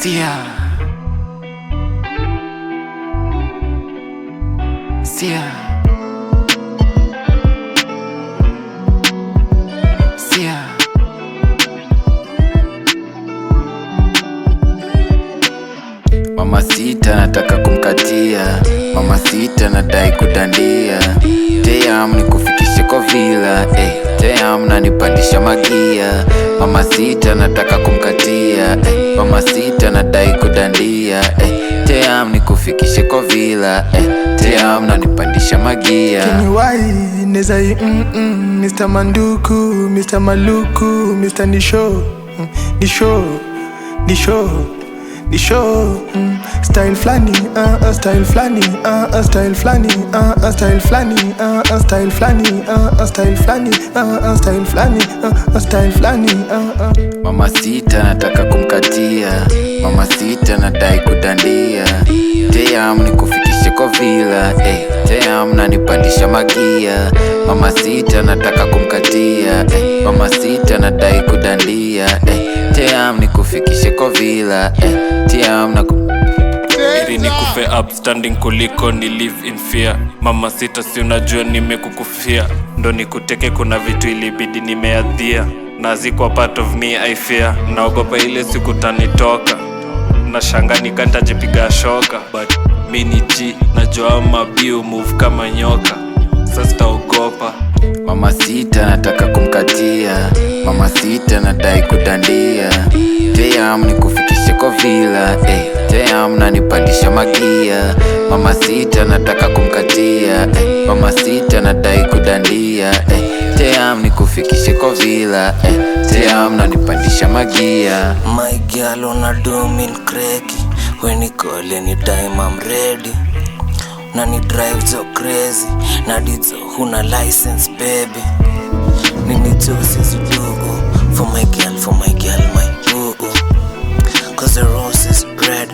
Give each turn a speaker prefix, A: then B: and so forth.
A: Sia Sia Sia Mama sita nataka kumkatia, mama sita nadai kudandia. Damn nikufikishe kwa vila, damn nanipandisha magia. Mama sita nataka kumkatia, mama sita nadai kudandia. Damn nikufikishe kwa vila, damn nanipandisha magia.
B: Kiniwai nezai Mr. Manduku, Mr. Maluku, Mr. Nisho, Nisho, style flani, style flani, style flani, style flani, style flani, style flani, style flani, style flani.
A: Mama sita nataka kumkatia, mama sita nadai kudandia. Damn nikufikishe kwa vila, damn nanipandisha magia. Mama sita nataka kumkatia, mama sita nadai kudandia. Damn nikufikishe kwa vila, damn na
C: Iri nikufe upstanding kuliko ni live in fear. Mama sita si unajua nimekukufia, ndo nikuteke kuna vitu ilibidi nimeadhia. Nazikwa part of me I fear, naogopa ile siku tanitoka. Nashanga nikantajipiga shoka, but mi ni G, najua mabiu move kama nyoka. Sasa ogopa.
A: Mama sita nataka kumkatia, mama sita nadai kudandia. Damn nikufikishe kwa vila, damn nanipandisha magia. Mama sita nataka kumkatia, mama sita nadai kudandia. Damn nikufikishe kwa vila, damn nanipandisha magia.
D: My girl wanna do me cracky. When you call anytime I'm ready. Nani drive so crazy, nadizo huna license baby. Nini choices you do for my girl, my boo. Cause the rose is red.